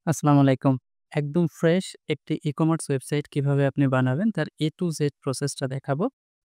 আসসালামু আলাইকুম। একদম ফ্রেশ একটি ই-কমার্স ওয়েবসাইট কিভাবে আপনি বানাবেন তার A to Z প্রসেসটা দেখাবো।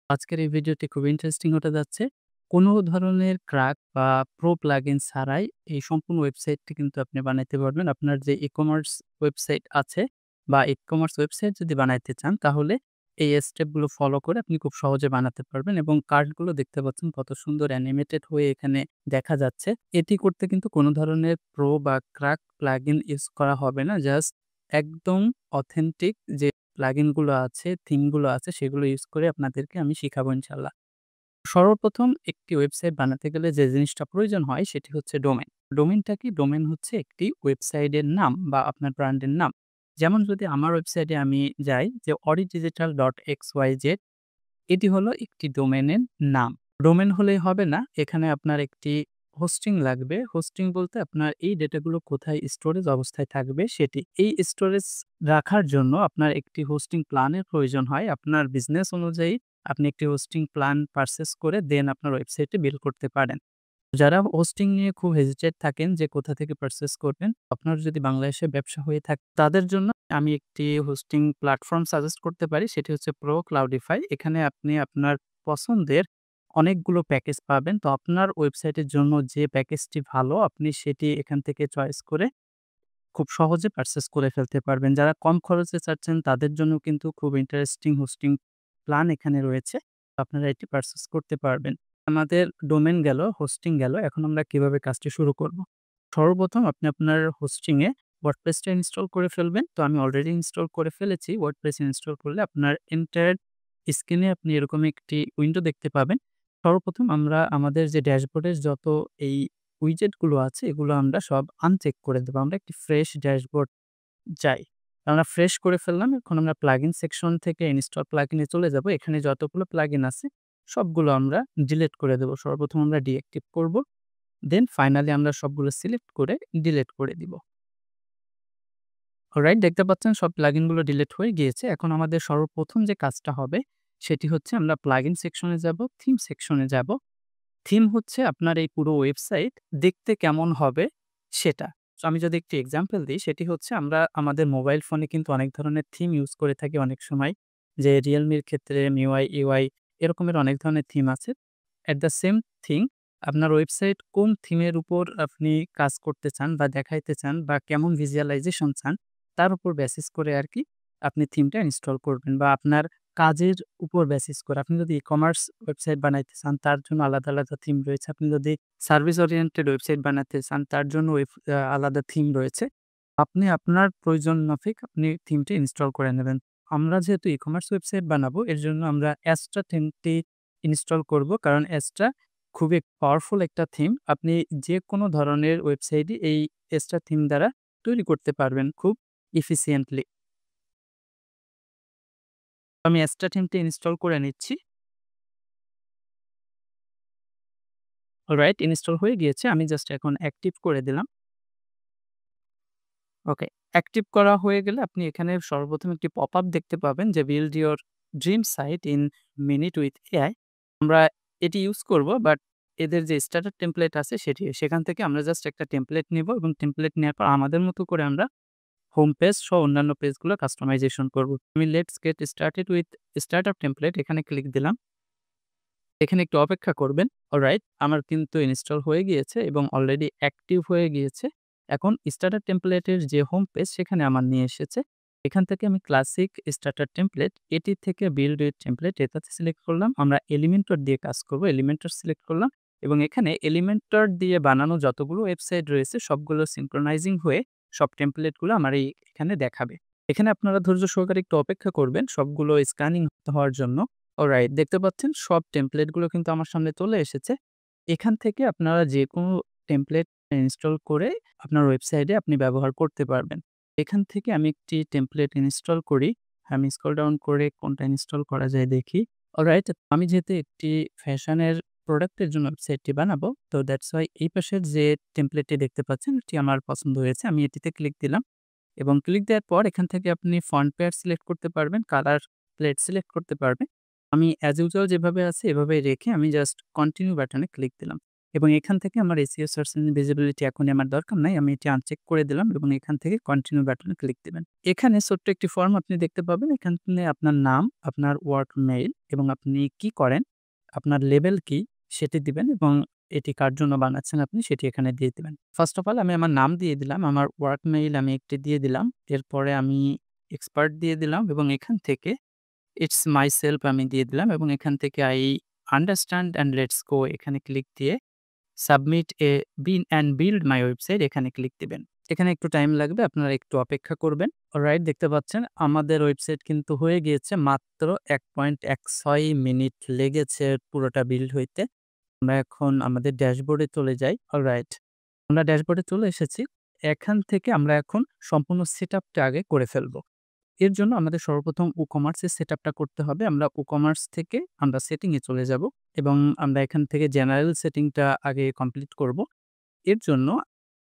আজকের এই ভিডিওটি খুব ইন্টারেস্টিং হতে যাচ্ছে। কোনো ধরনের ক্র্যাক বা প্রো প্লাগইন ছাড়াই এই সম্পূর্ণ ওয়েবসাইটটি কিন্তু আপনি বানাইতে পারবেন। আপনার যে ই-কমার্স ওয়েবসাইট আছে বা ই-কমার্স ওয়েবসাইট যদি বানাইতে চান তাহলে এই স্টেপগুলো ফলো করে আপনি খুব সহজে বানাতে পারবেন এবং কার্ডগুলো দেখতে পাচ্ছেন কত সুন্দর অ্যানিমেটেড হয়ে এখানে দেখা যাচ্ছে। এটি করতে কিন্তু কোনো ধরনের প্রো বা ক্র্যাক প্লাগইন ইউজ করা হবে না। জাস্ট একদম অথেন্টিক যে প্লাগইনগুলো আছে, থিমগুলো আছে সেগুলো ইউজ করে আপনাদেরকে আমি শিখাবো ইনশাআল্লাহ। সর্বপ্রথম একটি ওয়েবসাইট বানাতে গেলে যে জিনিসটা প্রয়োজন হয় সেটি হচ্ছে ডোমেইন। ডোমেইনটা কি? ডোমেইন হচ্ছে একটি ওয়েবসাইটের নাম বা আপনার ব্র্যান্ডের নাম। যেমন যদি আমার ওয়েবসাইটে আমি যাই যে oridigital.xyz, এটি হলো একটি ডোমেইনের নাম। ডোমেইন হলেই হবে না, এখানে আপনার একটি হোস্টিং লাগবে। হোস্টিং বলতে আপনার এই ডেটাগুলো কোথায় স্টোরেজ অবস্থায় থাকবে সেটি। এই স্টোরেজ রাখার জন্য আপনার একটি হোস্টিং প্ল্যানের প্রয়োজন হয়। আপনার বিজনেস অনুযায়ী আপনি একটি হোস্টিং প্ল্যান পারচেজ করে দেন আপনার ওয়েবসাইটে বিল্ড করতে পারেন। যারা হোস্টিং নিয়ে খুব হেজিটেট থাকেন যে কোথা থেকে পারচেজ করবেন, আপনার যদি বাংলাদেশে ব্যবসা হয়ে থাকে তাদের জন্য আমি একটি হোস্টিং প্ল্যাটফর্ম সাজেস্ট করতে পারি। সেটি হচ্ছে প্রো ক্লাউডিফাই। এখানে আপনি আপনার পছন্দের অনেকগুলো প্যাকেজ পাবেন। তো আপনার ওয়েবসাইটের জন্য যে প্যাকেজটি ভালো আপনি সেটি এখান থেকে চয়েস করে খুব সহজে পারচেজ করে ফেলতে পারবেন। যারা কম খরচে চাচ্ছেন তাদের জন্য কিন্তু খুব ইন্টারেস্টিং হোস্টিং প্ল্যান এখানে রয়েছে। আপনারা এটি পারচেজ করতে পারবেন। আমাদের ডোমেইন গেল, হোস্টিং গেল। এখন আমরা কিভাবে কাজটি শুরু করব? সর্বপ্রথম আপনি আপনার হোস্টিং এ WordPress-টা ইনস্টল করে ফেলবেন। তো আমি অলরেডি ইনস্টল করে ফেলেছি। WordPress ইনস্টল করলে আপনার এন্টায়ার স্ক্রিনে আপনি এরকম একটি উইন্ডো দেখতে পাবেন। সর্বপ্রথম আমরা আমাদের যে ড্যাশবোর্ডের যত এই উইজেট গুলো আছে এগুলো আমরা সব আনচেক করে দেব। আমরা একটি ফ্রেশ ড্যাশবোর্ড চাই। আমরা ফ্রেশ করে ফেললাম। এখন আমরা প্লাগইন সেকশন থেকে ইনস্টল প্লাগইন এ চলে যাব। এখানে যতগুলো প্লাগইন আছে সবগুলো আমরা ডিলিট করে দেব। সর্বপ্রথম আমরা ডিএক্টিভ করব। দেন ফাইনালি আমরা সবগুলো সিলেক্ট করে ডিলিট করে দিব। অলরাইট, দেখতে পাচ্ছেন সব প্লাগইন গুলো ডিলিট হয়ে গিয়েছে। এখন আমাদের সর্বপ্রথম যে কাজটা হবে সেটি হচ্ছে আমরা প্লাগইন সেকশনে যাব, থিম সেকশনে যাব। থিম হচ্ছে আপনার এই পুরো ওয়েবসাইট দেখতে কেমন হবে সেটা। সো আমি যদি একটি এক্সাম্পল দিই সেটি হচ্ছে আমরা আমাদের মোবাইল ফোনে কিন্তু অনেক ধরনের থিম ইউজ করে থাকি অনেক সময়। যে Realme এর ক্ষেত্রে MIUI, UI এরকমের অনেক ধরনের থিম আছে। এট দ্য সেম থিং আপনার ওয়েবসাইট কোন থিমের উপর আপনি কাজ করতে চান বা দেখাইতে চান বা কেমন ভিজুয়ালাইজেশন চান তার উপর বেসিস করে আরকি আপনি থিমটা ইনস্টল করবেন বা আপনার কাজের উপর বেসিস করে আপনি যদি ই-কমার্স ওয়েবসাইট বানাইতে চান তার জন্য আলাদা, আলাদা থিম রয়েছে। আপনি যদি সার্ভিস ওরিয়েন্টেড ওয়েবসাইট বানাতে চান তার জন্য আলাদা থিম রয়েছে। আপনি আপনার প্রয়োজন মাফিক আপনি থিমটি ইনস্টল করে নেবেন। আমরা যেহেতু ই-কমার্স ওয়েবসাইট বানাবো এর জন্য আমরা Astra থিমটি ইনস্টল করব। কারণ Astra খুবই পাওয়ারফুল একটা থিম। আপনি যেকোনো ধরনের ওয়েবসাইটই এই Astra থিম দ্বারা তৈরি করতে পারবেন খুব এফিসিয়েন্টলি। আমি Astra থিমটি ইনস্টল করে নিচ্ছি। অলরাইট, ইনস্টল হয়ে গিয়েছে। আমি জাস্ট এখন অ্যাক্টিভ করে দিলাম। ওকে। অ্যাক্টিভ করা হয়ে গেলে আপনি এখানে সর্বপ্রথম একটি পপআপ দেখতে পাবেন যে build your dream site in minute with AI. আমরা এটি ইউজ করব বাট এদের যে স্ট্যাটার টেমপ্লেট আছে সেখান থেকে আমরা জাস্ট একটা টেমপ্লেট নিব এবং টেমপ্লেট নেওয়ার পর আমাদের মতো করে আমরা হোম পেজ সহ অন্যান্য পেজগুলো কাস্টমাইজেশন করব। আমি let's get started with startup template এখানে ক্লিক দিলাম। এখানে একটু অপেক্ষা করবেন। অলরাইট, আমার কিন্তু ইনস্টল হয়ে গিয়েছে এবং অলরেডি অ্যাক্টিভ হয়ে গিয়েছে। এখন স্টার্টার টেমপ্লেটের যে হোম পেজ সেখানে আমার নিয়ে এসেছে। এখান থেকে আমি ক্লাসিক স্টার্টার টেমপ্লেট এটি থেকে বিল্ড উইথ টেমপ্লেট এটাতে সিলেক্ট করলাম। আমরা এলিমেন্টর দিয়ে কাজ করব। এলিমেন্টর সিলেক্ট করলাম এবং এখানে এলিমেন্টর দিয়ে বানানো যতগুলো ওয়েবসাইট রয়েছে সবগুলো সিনক্রোনাইজিং হয়ে সব টেমপ্লেটগুলো আমার এখানে দেখাবে। এখানে আপনারা ধৈর্য সহকারে একটু অপেক্ষা করবেন সবগুলো স্ক্যানিং হওয়ার জন্য। অলরাইট, দেখতে পাচ্ছেন সব টেমপ্লেট গুলো কিন্তু আমার সামনে চলে এসেছে। এখান থেকে আপনারা যেকোনো টেমপ্লেট ইনস্টল করে আপনার ওয়েবসাইটে আপনি ব্যবহার করতে পারবেন। এখান থেকে আমি একটি টেমপ্লেট ইনস্টল করি। আমি স্ক্রল ডাউন করে কোনটা ইনস্টল করা যায় দেখি। অলরাইট, আমি যেহেতু একটি ফ্যাশনের প্রোডাক্টের জন্য ওয়েবসাইটটি বানাবো, তো দ্যাটস ওয়াই এই পাশের যে টেমপ্লেটটি দেখতে পাচ্ছেন এটি আমার পছন্দ হয়েছে। আমি এটিতে ক্লিক দিলাম এবং ক্লিক দেওয়ার পর এখান থেকে আপনি ফন্ট পেয়ার সিলেক্ট করতে পারবেন, কালার প্লেট সিলেক্ট করতে পারবেন। আমি অ্যাজ ইউজুয়াল যেভাবে আছে এভাবে রেখে আমি জাস্ট কন্টিনিউ বাটনে ক্লিক দিলাম। এবং এখান থেকে আমার SEO সার্চ ইঞ্জিন ভিজিবিলিটি এখনই আমার দরকার নাই। আমি এটি আনচেক করে দিলাম এবং এখান থেকে কন্টিনিউ বাটনে ক্লিক দিবেন। এখানে ছোট্ট একটি ফর্ম আপনি দেখতে পাবেন। এখানে আপনার নাম, আপনার ওয়ার্ক মেইল এবং আপনি কি করেন, আপনার লেভেল কি সেটি দিবেন এবং এটি কার জন্য বানাচ্ছেন আপনি সেটি এখানে দিয়ে দিবেন। ফার্স্ট অফ অল আমি আমার নাম দিয়ে দিলাম, আমার ওয়ার্ক মেইল আমি একটি দিয়ে দিলাম। এরপরে আমি এক্সপার্ট দিয়ে দিলাম এবং এখান থেকে ইটস মাইসেলফ আমি দিয়ে দিলাম এবং এখান থেকে I understand and let's go এখানে ক্লিক দিয়ে সাবমিট এ বিল্ড মাই ওয়েবসাইট এখানে ক্লিক দিবেন। এখানে একটু টাইম লাগবে, আপনারা একটু অপেক্ষা করবেন। অলরাইট, দেখতে পাচ্ছেন আমাদের ওয়েবসাইট কিন্তু হয়ে গিয়েছে। মাত্র ১.১৬ মিনিট লেগেছে পুরোটা বিল্ড হইতে। আমরা এখন আমাদের ড্যাশবোর্ডে চলে যাই। অলরাইট, আমরা ড্যাশবোর্ডে চলে এসেছি। এখান থেকে আমরা এখন সম্পূর্ণ সেটআপটা আগে করে ফেলব। এর জন্য আমাদের সর্বপ্রথম WooCommerce এর সেটআপটা করতে হবে। আমরা WooCommerce থেকে আমরা সেটিং এ চলে যাব এবং আমরা এখান থেকে জেনারেল সেটিংটা আগে কমপ্লিট করব। এর জন্য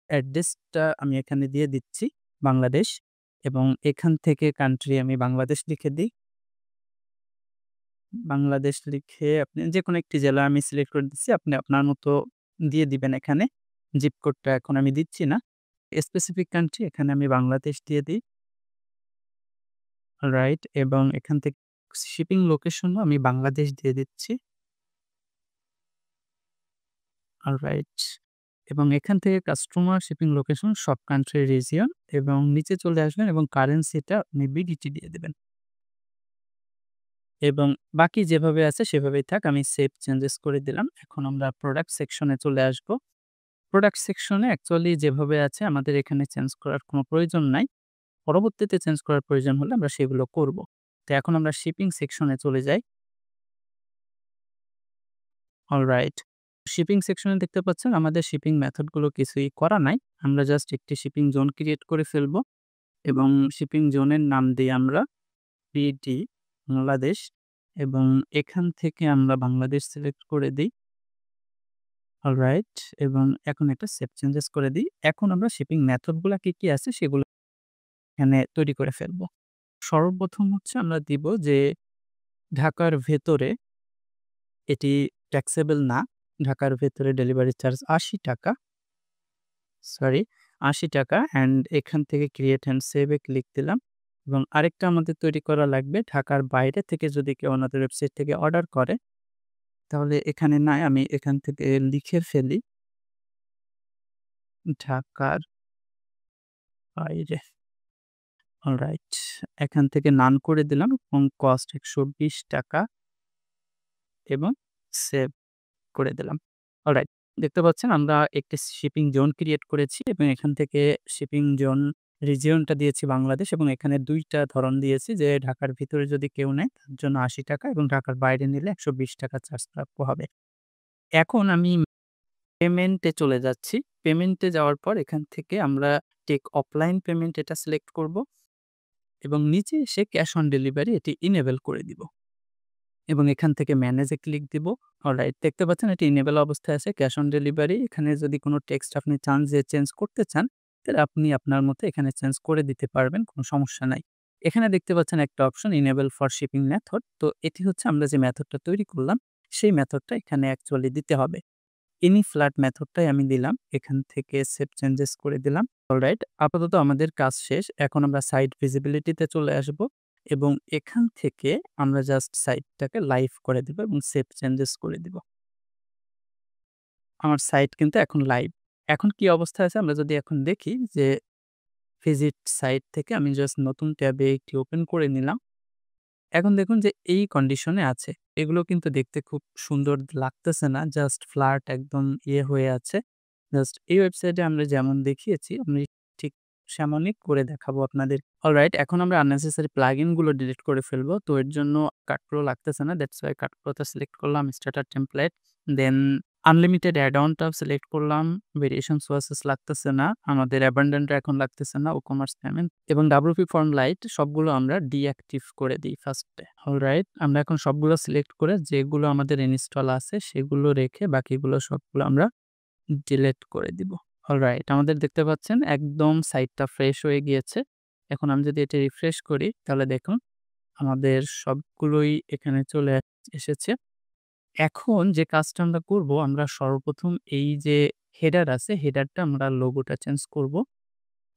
অ্যাড্রেসটা আমি এখানে দিয়ে দিচ্ছি বাংলাদেশ এবং এখান থেকে কান্ট্রি আমি বাংলাদেশ লিখে দিই। বাংলাদেশ লিখে আপনি যেকোনো একটি জেলা আমি সিলেক্ট করে দিচ্ছি। আপনি আপনার মতো দিয়ে দিবেন এখানে। জিপ কোডটা এখন আমি দিচ্ছি না। স্পেসিফিক কান্ট্রি এখানে আমি বাংলাদেশ দিয়ে দিই। রাইট, এবং এখান থেকে শিপিং লোকেশনও আমি বাংলাদেশ দিয়ে দিচ্ছি। অলরাইট, এবং এখান থেকে কাস্টমার শিপিং লোকেশন সব কান্ট্রি রিজিয়ন এবং নিচে চলে আসবেন এবং কারেন্সিটা আপনি বিডিটি দিয়ে দেবেন। এবং বাকি যেভাবে আছে সেভাবেই থাক। আমি সেভ চেঞ্জেস করে দিলাম। এখন আমরা প্রোডাক্ট সেকশনে চলে আসব। প্রোডাক্ট সেকশনে অ্যাকচুয়ালি যেভাবে আছে আমাদের এখানে চেঞ্জ করার কোনো প্রয়োজন নাই। পরবর্তীতে চেঞ্জ করার প্রয়োজন হলে আমরা সেগুলো করব। তো এখন আমরা শিপিং সেকশনে চলে যাই। অলরাইট, শিপিং সেকশনে দেখতে পাচ্ছেন আমাদের শিপিং মেথড গুলো কিছুই করা নাই। আমরা জাস্ট একটি শিপিং জোন ক্রিয়েট করে ফেলব এবং শিপিং জোনের নাম দিই আমরা বিডি বাংলাদেশ এবং এখান থেকে আমরা বাংলাদেশ সিলেক্ট করে দিই। অলরাইট, এবং এখন একটা সেভ চেঞ্জেস করে দিই। এখন আমরা শিপিং মেথড গুলা কি আছে সেগুলো এখানে তৈরি করে ফেলব। সর্বপ্রথম হচ্ছে আমরা দিব যে ঢাকার ভেতরে এটি ট্যাক্সেবল না। ঢাকার ভেতরে ডেলিভারি চার্জ ৳৮০, সরি ৳৮০ অ্যান্ড এখান থেকে create and save A click দিলাম এবং আরেকটা আমাদের তৈরি করা লাগবে। ঢাকার বাইরে থেকে যদি কেউ আমাদের ওয়েবসাইট থেকে অর্ডার করে তাহলে এখানে নাই, আমি এখান থেকে লিখে ফেলি ঢাকার বাইরে। অলরাইট, এখান থেকে নান করে দিলাম এবং কস্ট ৳১২০ এবং সেভ করে দিলাম। অলরাইট, দেখতে পাচ্ছেন আমরা একটি শিপিং জোন ক্রিয়েট করেছি এবং এখান থেকে শিপিং জোন রিজিয়নটা দিয়েছি বাংলাদেশ এবং এখানে ২ টা ধরন দিয়েছি যে ঢাকার ভিতরে যদি কেউ নেয় তার জন্য ৳৮০ এবং ঢাকার বাইরে নিলে ৳১২০ চার্জ প্রাপ্য হবে। এখন আমি পেমেন্টে চলে যাচ্ছি। পেমেন্টে যাওয়ার পর এখান থেকে আমরা টেক অফলাইন পেমেন্ট এটা সিলেক্ট করব এবং নিচে এসে ক্যাশ অন ডেলিভারি এটি ইনেবল করে দিব। এবং এখান থেকে ম্যানেজ এ ক্লিক দিব। অলরাইট, দেখতে পাচ্ছেন এটি ইনেবল অবস্থায় আছে ক্যাশ অন ডেলিভারি। এখানে যদি কোনো টেক্সট আপনি চান যে চেঞ্জ করতে চান, তাহলে আপনি আপনার মতো এখানে চেঞ্জ করে দিতে পারবেন, কোনো সমস্যা নাই। এখানে দেখতে পাচ্ছেন একটা option enable for shipping method. তো এটি হচ্ছে আমরা যে মেথডটা তৈরি করলাম, সেই মেথডটা এখানে অ্যাকচুয়ালি দিতে হবে। এনি ফ্ল্যাট মেথডটাই আমি দিলাম। এখান থেকে সেভ চেঞ্জেস করে দিলাম। অলরাইট, আপাতত আমাদের কাজ শেষ। এখন আমরা সাইট ভিজিবিলিটি তে চলে আসব এবং এখান থেকে আমরা জাস্ট সাইটটাকে লাইভ করে দিব এবং সেভ চেঞ্জেস করে দিব। আমার সাইট কিন্তু এখন লাইভ। এখন কি অবস্থায় আছে আমরা যদি এখন দেখি যে ভিজিট সাইট থেকে আমি জাস্ট নতুন ট্যাবে একটি ওপেন করে নিলাম। এখন দেখুন যে এই কন্ডিশনে আছে। এগুলো কিন্তু দেখতে খুব সুন্দর লাগতেছে না। জাস্ট ফ্ল্যাট একদম হয়ে আছে। জাস্ট এই ওয়েবসাইটে আমরা যেমন দেখিয়েছি আমি ঠিক সেমনই করে দেখাবো আপনাদের। অলরাইট, এখন আমরা আননেসেসারি প্লাগইন গুলো ডিলিট করে ফেলবো। তো এর জন্য কাট প্রো লাগতেছে না। দ্যাটস ওয়াই কাট প্রোটা সিলেক্ট করলাম, স্টার্টার টেমপ্লেট, দেন আনলিমিটেড অ্যাড অনটাও সিলেক্ট করলাম। ভেরিয়েশন সোর্সেস লাগতেছে না। আমাদের অ্যাবান্ডেন্ট এখন লাগতেছে না। WooCommerce পেমেন্ট এবং WP ফর্ম লাইট সবগুলো আমরা ডিঅ্যাক্টিভ করে দিই ফার্স্টে। অলরাইট, আমরা এখন সবগুলো সিলেক্ট করে যেগুলো আমাদের ইনস্টল আছে সেগুলো রেখে বাকিগুলো সবগুলো আমরা ডিলিট করে দিব। অলরাইট, আমাদের দেখতে পাচ্ছেন একদম সাইটটা ফ্রেশ হয়ে গিয়েছে। এখন আমি যদি এটা রিফ্রেশ করি তাহলে দেখুন আমাদের সবগুলোই এখানে চলে এসেছে। এখন যে কাজটা আমরা করব, আমরা সর্বপ্রথম এই যে হেডার আছে, হেডারটা আমরা লোগোটা চেঞ্জ করব।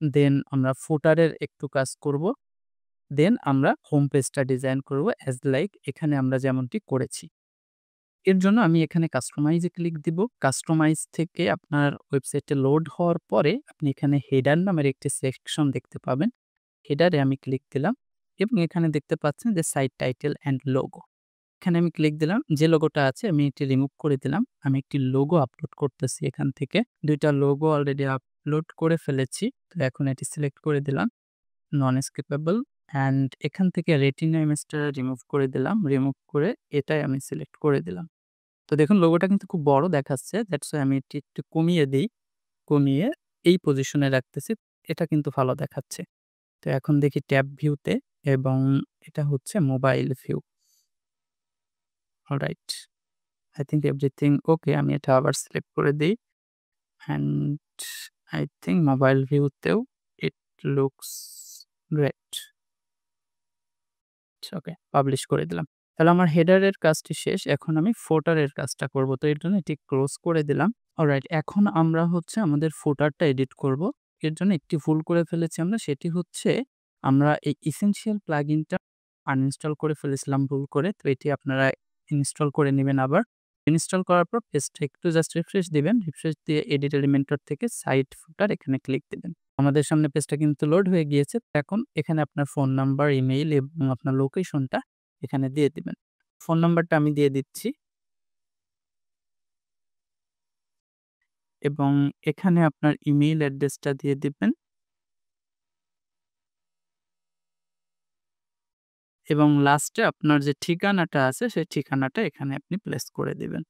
দেন আমরা ফুটারের একটু কাজ করব। দেন আমরা হোম পেজটা ডিজাইন করব অ্যাজ লাইক এখানে আমরা যেমনটি করেছি। এর জন্য আমি এখানে কাস্টমাইজ এ ক্লিক দিব। কাস্টমাইজ থেকে আপনার ওয়েবসাইটে লোড হওয়ার পরে আপনি এখানে হেডার নামের একটি সেকশন দেখতে পাবেন। হেডারে আমি ক্লিক দিলাম এবং এখানে দেখতে পাচ্ছেন যে সাইট টাইটেল অ্যান্ড লোগো। এখানে আমি ক্লিক দিলাম। যে লোগোটা আছে আমি এটি রিমুভ করে দিলাম। আমি একটি লোগো আপলোড করতেছি এখান থেকে। ২ টা লোগো অলরেডি আপলোড করে ফেলেছি। তো এখন এটি সিলেক্ট করে দিলাম। নন স্কিপেবল অ্যান্ড এখান থেকে রেটিনা ইমেজটা রিমুভ করে দিলাম। রিমুভ করে এটাই আমি সিলেক্ট করে দিলাম। তো দেখুন লোগোটা কিন্তু খুব বড় দেখাচ্ছে। দ্যাটস ওয়াই আমি এটি একটু কমিয়ে দেই। কমিয়ে এই পজিশনে রাখতেছি। এটা কিন্তু ভালো দেখাচ্ছে। তো এখন দেখি ট্যাব ভিউতে এবং এটা হচ্ছে mobile view. Alright. I think everything okay. আমি এটা আবার সিলেক্ট করে দেই। অ্যান্ড I think মোবাইল ভিউতেও it looks great. Okay, publish করে দিলাম। তাহলে আমার হেডারের কাজটি শেষ। এখন আমি ফুটারের কাজটা করব। তো এর জন্য এটি ক্লোজ করে দিলাম। অলরাইট, এখন আমরা হচ্ছে আমাদের ফুটারটা এডিট করব। এর জন্য একটি ভুল করে ফেলেছি আমরা। সেটি হচ্ছে আমরা এই এসেনশিয়াল প্লাগইনটা আনইনস্টল করে ফেলেছিলাম ভুল করে। তো এটি আপনারা ইনস্টল করে নিবেন আবার। ইনস্টল করার পর পেজটা একটু জাস্ট রিফ্রেশ দিবেন। রিফ্রেশ দিয়ে এডিট এলিমেন্টর থেকে সাইট ফুটার এখানে ক্লিক দিবেন। আমাদের সামনে পেজটা কিন্তু লোড হয়ে গিয়েছে। এখন এখানে আপনার ফোন নাম্বার, ইমেইল এবং আপনার লোকেশনটা এখানে দিয়ে দিবেন। ফোন নাম্বারটা আমি দিয়ে দিচ্ছি এবং এখানে আপনার ইমেইল অ্যাড্রেসটা দিয়ে দিবেন এবং লাস্টে আপনার যে ঠিকানাটা আছে সেই ঠিকানাটা এখানে আপনি প্লেস করে দিবেন।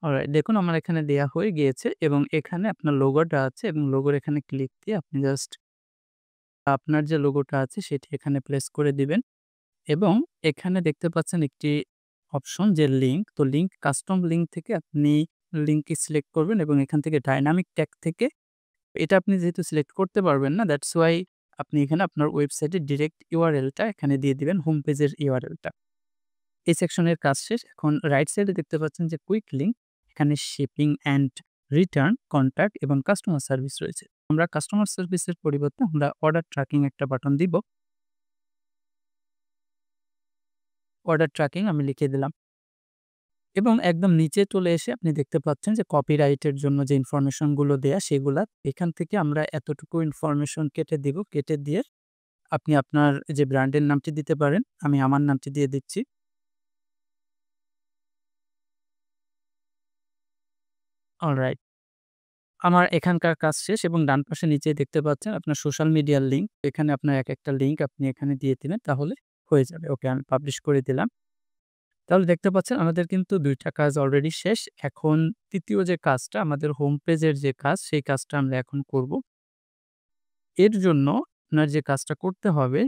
অলরাইট, দেখুন আমার এখানে দেয়া হয়ে গিয়েছে এবং এখানে আপনার লোগোটা আছে এবং লোগোর এখানে ক্লিক দিয়ে আপনি জাস্ট আপনার যে লোগোটা আছে সেটি এখানে প্লেস করে দিবেন এবং এখানে দেখতে পাচ্ছেন একটি অপশন যে লিঙ্ক। তো লিঙ্ক কাস্টম লিঙ্ক থেকে আপনি লিঙ্কটি সিলেক্ট করবেন এবং এখান থেকে ডায়নামিক ট্যাগ থেকে এটা আপনি যেহেতু সিলেক্ট করতে পারবেন না, দ্যাটস ওয়াই আপনি এখানে আপনার ওয়েবসাইটের ডিরেক্ট ইউআরএলটা এখানে দিয়ে দিবেন, হোম পেজের ইউআরএলটা। এই সেকশনের কাজ শেষ। এখন রাইট সাইডে দেখতে পাচ্ছেন যে কুইক লিঙ্ক, এখানে শিপিং অ্যান্ড রিটার্ন, কন্ট্যাক্ট এবং কাস্টমার সার্ভিস রয়েছে। আমরা কাস্টমার সার্ভিসের পরিবর্তে আমরা অর্ডার ট্র্যাকিং একটা বাটন দিব। অর্ডার ট্র্যাকিং আমি লিখে দিলাম এবং একদম নিচে চলে এসে আপনি দেখতে পাচ্ছেন যে কপিরাইটের জন্য যে ইনফরমেশনগুলো দেয়া সেগুলা এখান থেকে আমরা এতটুকু ইনফরমেশন কেটে দিব। কেটে দিয়ে আপনি আপনার যে ব্র্যান্ডের নামটি দিতে পারেন। আমি আমার নামটি দিয়ে দিচ্ছি। অলরাইট, আমার এখানকার কাজ শেষ এবং ডান পাশে নিচে দেখতে পাচ্ছেন আপনার সোশ্যাল মিডিয়ার লিঙ্ক। এখানে আপনার একটা লিঙ্ক আপনি এখানে দিয়ে দিবেন, তাহলে হয়ে যাবে। ওকে, আমি পাবলিশ করে দিলাম। তাহলে দেখতে পাচ্ছেন আমাদের কিন্তু ২ টা কাজ অলরেডি শেষ। এখন ৩য় যে কাজটা আমাদের হোম পেজের যে কাজ, সেই কাজটা আমরা এখন করব। এর জন্য আপনার যে কাজটা করতে হবে,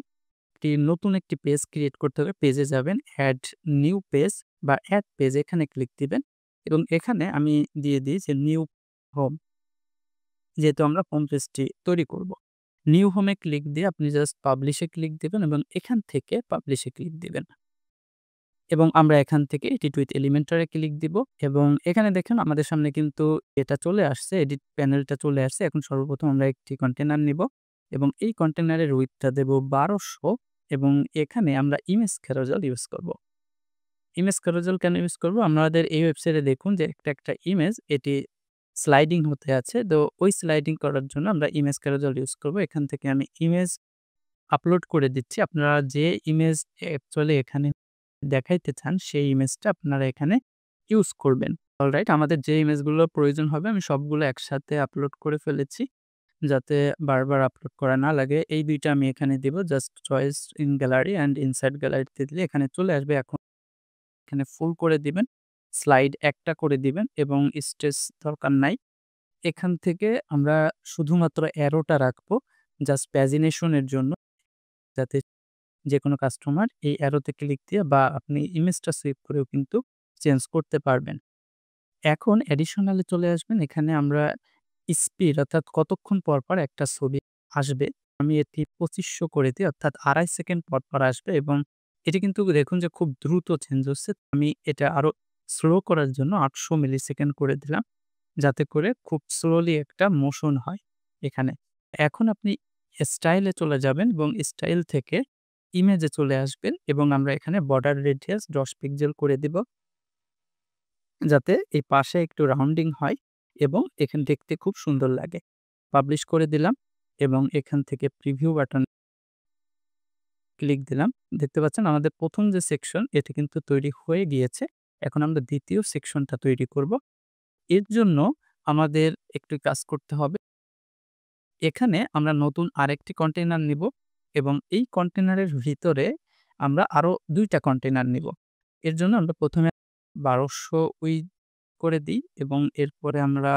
নতুন একটি পেজ ক্রিয়েট করতে হবে। পেজে যাবেন, অ্যাড নিউ পেজ বা অ্যাড পেজ এখানে ক্লিক দিবেন এবং এখানে আমি দিয়ে দিই যে নিউ হোম, যেহেতু আমরা হোম পেজটি তৈরি করব। নিউ হোমে ক্লিক দিয়ে আপনি জাস্ট পাবলিশে ক্লিক দিবেন এবং এখান থেকে পাবলিশে ক্লিক দিবেন এবং আমরা এখান থেকে এডিট উইথ এলিমেন্টরে ক্লিক দিব এবং এখানে দেখেন আমাদের সামনে কিন্তু এটা চলে আসছে, এডিট প্যানেলটা চলে আসছে। এখন সর্বপ্রথম আমরা একটি কন্টেনার নিব এবং এই কন্টেনারের উইডথটা দেব ১২০০ এবং এখানে আমরা ইমেজ ক্যারোজেল ইউজ করব। ইমেজ ক্যারোজেল কেন ইউজ করব? আমাদের এই ওয়েবসাইটে দেখুন যে একটা ইমেজ এটি স্লাইডিং হতে আছে। তো ওই স্লাইডিং করার জন্য আমরা ইমেজ ক্যারোজেল ইউজ করব। এখান থেকে আমি ইমেজ আপলোড করে দিচ্ছি। আপনারা যে ইমেজ অ্যাকচুয়ালি এখানে দেখাইতে চান সেই ইমেজটা আপনারা এখানে ইউজ করবেন। অলরাইট, আমাদের যে ইমেজগুলো প্রয়োজন হবে আমি সবগুলো একসাথে আপলোড করে ফেলেছি। যাতে বারবার আপলোড করা না লাগে। এই ২ টা আমি এখানে দিব। Just choice in gallery and inside গ্যালারিতে দিলে এখানে চলে আসবে। এখন এখানে ফুল করে দিবেন। স্লাইড একটা করে দিবেন এবং স্টেজ দরকার নাই। এখান থেকে আমরা শুধুমাত্র অ্যারোটা রাখবো জাস্ট প্যাজিনেশন এর জন্য, যাতে যেকোনো কাস্টমার এই অ্যারোতে ক্লিক দিয়ে বা আপনি ইমেজটা সেভ করেও কিন্তু চেঞ্জ করতে পারবেন। এখন অ্যাডিশনাল এ চলে আসবেন। এখানে আমরা স্পিড অর্থাৎ কতক্ষণ পর একটা ছবি আসবে আমি এটি 2500 করে দিই, অর্থাৎ 2.5 সেকেন্ড পর আসবে এবং এটি কিন্তু দেখুন যে খুব দ্রুত চেঞ্জ হচ্ছে। আমি এটা আরো স্লো করার জন্য 800 মিলিসেকেন্ড করে দিলাম। যাতে করে খুব স্লোলি একটা মোশন হয় এখানে। এখন আপনি স্টাইল এ চলে যাবেন এবং স্টাইল থেকে ইমেজ এ চলে আসবেন এবং আমরা এখানে বর্ডার রেডিয়াস 10 পিক্সেল করে দিব। যাতে এই পাশে একটু রাউন্ডিং হয় এবং এখানে দেখতে খুব সুন্দর লাগে। পাবলিশ করে দিলাম এবং এখান থেকে প্রিভিউ বাটন ক্লিক দিলাম। দেখতে পাচ্ছেন আমাদের ১ম যে সেকশন এটি কিন্তু তৈরি হয়ে গিয়েছে। এখন আমরা ২য় সেকশনটা তৈরি করব। এর জন্য আমাদের একটু কাজ করতে হবে। এখানে আমরা নতুন আরেকটি কন্টেইনার নিব এবং এই কন্টেইনারের ভিতরে আমরা আরো ২ টা কন্টেইনার নিব। এর জন্য আমরা ১ম এ ১২০০ করে দিই এবং এরপরে আমরা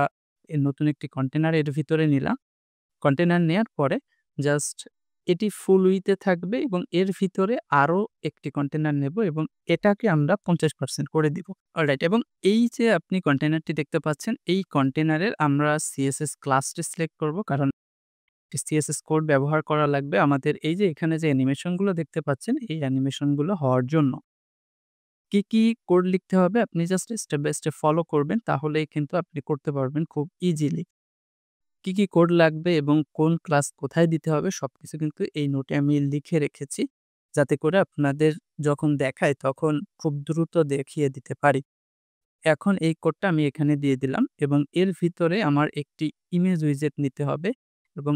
নতুন একটি কন্টেইনার এর ভিতরে নিলাম। কন্টেইনার নেয়ার পরে জাস্ট এটি ফুল উইথ এ থাকবে এবং এর ভিতরে আরো একটি কন্টেইনার নেব এবং এটাকে আমরা ৫০% করে দিব। অলরাইট, এবং এই যে আপনি কন্টেইনারটি দেখতে পাচ্ছেন, এই কন্টেইনারের আমরা CSS ক্লাসটি সিলেক্ট করব। কারণ CSS কোড ব্যবহার করা লাগবে আমাদের এই যে এখানে যে অ্যানিমেশন গুলো দেখতে পাচ্ছেন, এই অ্যানিমেশন গুলো হওয়ার জন্য। কি কোড লিখতে হবে আপনি just step by step follow করবেন, তাহলেই কিন্তু আপনি করতে পারবেন খুব ইজিলি। কি কোড লাগবে এবং কোন ক্লাস কোথায় দিতে হবে সবকিছু কিন্তু এই নোটে আমি লিখে রেখেছি। যাতে করে আপনাদের যখন দেখাই তখন খুব দ্রুত দেখিয়ে দিতে পারি। এখন এই কোডটা আমি এখানে দিয়ে দিলাম এবং এর ভিতরে আমার একটি ইমেজ উইজেট নিতে হবে এবং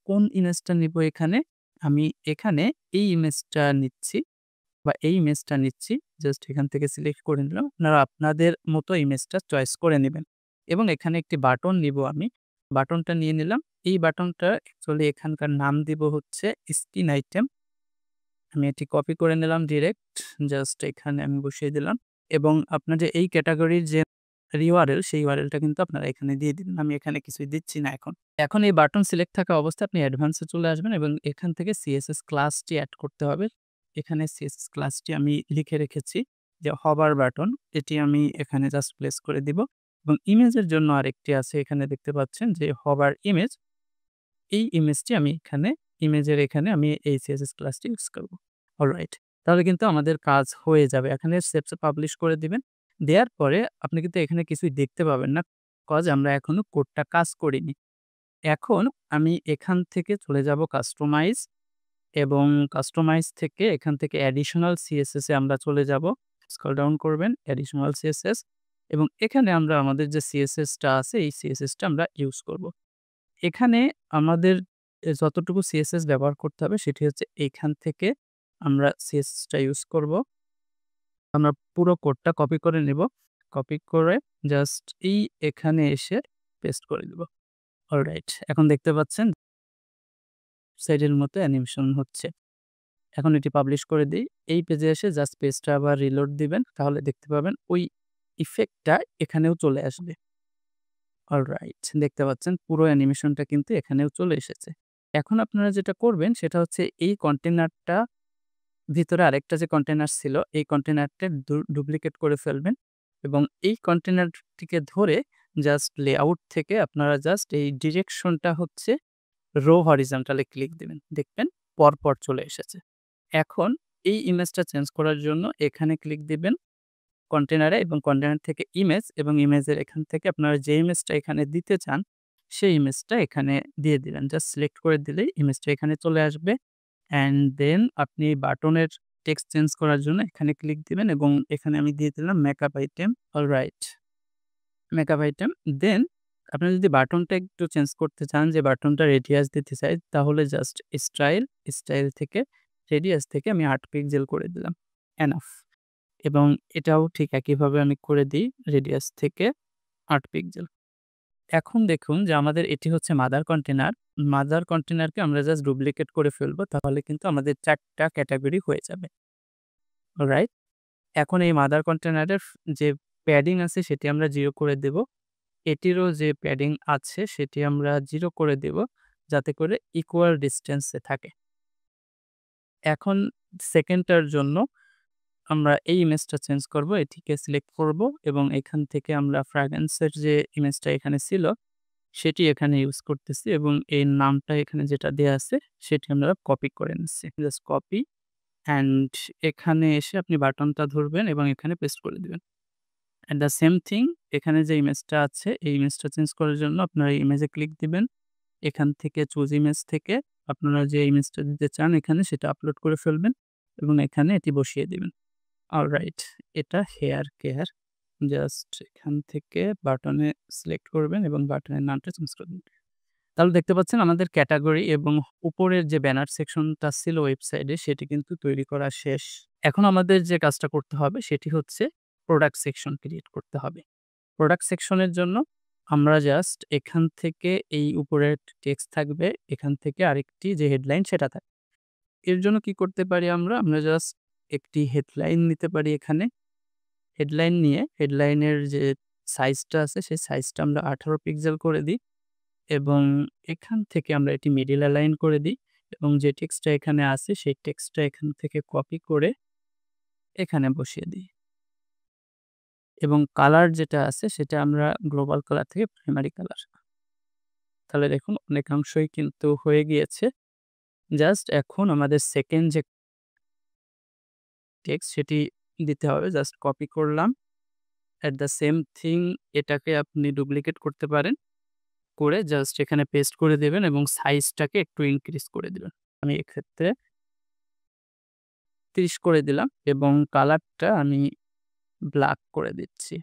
কোন ইমেজটা নিব এখানে? আমি এখানে এই ইমেজটা নিচ্ছি বা এই ইমেজটা নিচ্ছি। জাস্ট এখান থেকে সিলেক্ট করে নিলাম। আপনারা আপনাদের মতো ইমেজটা চয়েস করে নিবেন এবং এখানে একটি বাটন নিব আমি। বাটনটা নিয়ে নিলাম। এই বাটনটা অ্যাকচুয়ালি এখানকার নাম দিব হচ্ছে স্ক্রিন আইটেম। আমি এটি কপি করে নিলাম ডিরেক্ট। জাস্ট এখানে আমি বসিয়ে দিলাম এবং আপনার যে এই ক্যাটেগরির যে URL সেই URL টা কিন্তু আপনারা এখানে দিয়ে দিবেন। আমি এখানে কিছুই দিচ্ছি না এখন। এখন এই বাটন সিলেক্ট থাকা অবস্থায় আপনি অ্যাডভান্স এ চলে আসবেন এবং এখান থেকে CSS ক্লাসটি এড করতে হবে। এখানে CSS ক্লাসটি আমি লিখে রেখেছি যে হভার বাটন, এটি আমি এখানে জাস্ট প্লেস করে দিব এবং ইমেজের জন্য আরেকটি আছে, এখানে দেখতে পাচ্ছেন যে হভার ইমেজ। এই ইমেজটি আমি এখানে আমি এই CSS ক্লাসটি ইউজ করব। অলরাইট। তাহলে কিন্তু আমাদের কাজ হয়ে যাবে। এখানে স্টেপস পাবলিশ করে দিবেন। দেয়ার পরে আপনি কিন্তু এখানে কিছুই দেখতে পাবেন না। কজ আমরা এখনো কোডটা কাজ করিনি। এখন আমি এখান থেকে চলে যাব কাস্টমাইজ এবং কাস্টমাইজ থেকে এখান থেকে অ্যাডিশনাল CSS এ আমরা চলে যাব। স্ক্রল ডাউন করবেন, অ্যাডিশনাল CSS এবং এখানে আমরা আমাদের যে CSS টা আছে এই CSS টা আমরা ইউজ করব। এখানে আমাদের যতটুকু CSS ব্যবহার করতে হবে সেটি হচ্ছে এইখান থেকে আমরা CSS টা ইউজ করব। আমরা পুরো কোডটা কপি করে নিব। কপি করে জাস্ট এখানে এসে পেস্ট করে দিব। অলরাইট। এখন দেখতে পাচ্ছেন সাইডের মতো অ্যানিমেশন হচ্ছে। এখন এটি পাবলিশ করে দেই। এই পেজে এসে জাস্ট পেজটা আবার রিলোড দিবেন। তাহলে দেখতে পাবেন ওই ইফেক্টটা এখানেও চলে আসবে। অলরাইট, দেখতে পাচ্ছেন পুরো অ্যানিমেশনটা কিন্তু এখানেও চলে এসেছে। এখন আপনারা যেটা করবেন সেটা হচ্ছে এই কন্টেইনারটা ভিতরে আরেকটা যে কন্টেইনার ছিল এই কন্টেইনারটা ডুপ্লিকেট করে ফেলবেন এবং এই কন্টেইনারটিকে ধরে জাস্ট লেআউট থেকে আপনারা জাস্ট এই ডিরেকশনটা হচ্ছে রো হরিজন্টাল এ ক্লিক দিবেন। দেখবেন পরপর চলে এসেছে। এখন এই ইমেজটা চেঞ্জ করার জন্য এখানে ক্লিক দিবেন কন্টেইনারে এবং কন্টেইনার থেকে ইমেজ এবং ইমেজের এখান থেকে আপনারা যে ইমেজটা এখানে দিতে চান সেই ইমেজটা এখানে দিয়ে দিবেন। জাস্ট সিলেক্ট করে দিলেই ইমেজটা এখানে চলে আসবে। অ্যান্ড দেন আপনি বাটনের টেক্সট চেঞ্জ করার জন্য এখানে ক্লিক দিবেন এবং এখানে আমি দিয়ে দিলাম makeup item. Alright, makeup item. Then আপনি যদি বাটনটা একটু চেঞ্জ করতে চান, যে বাটনটা রেডিয়াস দিতে চাই, তাহলে জাস্ট স্টাইল থেকে রেডিয়াস থেকে আমি ৮ পিক্সেল করে দিলাম। এনাফ। এবং এটাও ঠিক একইভাবে আমি করে দিই রেডিয়াস থেকে ৮ পিক্সেল। এখন দেখুন যে আমাদের এটি হচ্ছে মাদার কন্টেইনার। মাদার কন্টেইনারকে আমরা জাস্ট ডুপ্লিকেট করে ফেলবো। তাহলে কিন্তু আমাদের ৪ টা ক্যাটেগরি হয়ে যাবে। অলরাইট। এখন এই মাদার কন্টেইনারের যে প্যাডিং আছে সেটি আমরা 0 করে দেব। এটিরও যে প্যাডিং আছে সেটি আমরা 0 করে দেব, যাতে করে ইকুয়াল ডিসট্যান্স এ থাকে। এখন সেকেন্ডটার জন্য আমরা এই ইমেজটা চেঞ্জ করব। এটিকে সিলেক্ট করব এবং এখান থেকে আমরা ফ্র্যাগ্রেন্স এর যে ইমেজটা এখানে ছিল সেটি এখানে ইউজ করতেছি এবং এর নামটা এখানে যেটা দেয়া আছে সেটি আমরা কপি করে নিচ্ছি। জাস্ট কপি অ্যান্ড এখানে এসে আপনি বাটনটা ধরবেন এবং এখানে পেস্ট করে দিবেন। অ্যাট দ্য সেম থিং এখানে যে ইমেজটা আছে এই ইমেজটা চেঞ্জ করার জন্য আপনারা ইমেজে ক্লিক দিবেন। এখান থেকে চুজ ইমেজ থেকে আপনারা যে ইমেজটা দিতে চান এখানে সেটা আপলোড করে ফেলবেন এবং এখানে এটি বসিয়ে দিবেন। অলরাইট, এটা হেয়ার কেয়ার। জাস্ট এখান থেকে বাটনে সিলেক্ট করবেন এবং বাটনের নামটা চেঞ্জ করে দিবেন। তাহলে দেখতে পাচ্ছেন আমাদের ক্যাটেগরি এবং উপরের যে ব্যানার সেকশনটা ছিল ওয়েবসাইটে সেটি কিন্তু তৈরি করা শেষ। এখন আমাদের যে কাজটা করতে হবে সেটি হচ্ছে প্রোডাক্ট সেকশন ক্রিয়েট করতে হবে। প্রোডাক্ট সেকশনের জন্য আমরা জাস্ট এখান থেকে এই উপরের টেক্সট থাকবে, এখান থেকে আরেকটি যে হেডলাইন সেটা থাকবে। এর জন্য কি করতে পারি আমরা? আমরা জাস্ট একটি হেডলাইন নিতে পারি এখানে। হেডলাইন নিয়ে হেডলাইনের যে সাইজটা আছে সেই সাইজটা আমরা 18 পিক্সেল করে দিই এবং এখান থেকে আমরা এটি মিডল অ্যালাইন করে দিই এবং যে টেক্সটটা এখানে আছে সেই টেক্সটটা এখান থেকে কপি করে এখানে বসিয়ে দিই এবং কালার যেটা আছে সেটা আমরা গ্লোবাল কালার থেকে প্রাইমারি কালার। তাহলে দেখুন অনেকাংশই কিন্তু হয়ে গিয়েছে। জাস্ট এখন আমাদের সেকেন্ড যে টেক্সট সেটি দিতে হবে। জাস্ট কপি করলাম। অ্যাট দ্য সেম থিং এটাকে আপনি ডুপ্লিকেট করতে পারেন। করে জাস্ট এখানে পেস্ট করে দেবেন এবং সাইজটাকে একটু ইনক্রিজ করে দিবেন। আমি এক্ষেত্রে ৩০ করে দিলাম এবং কালারটা আমি ব্ল্যাক করে দিচ্ছি।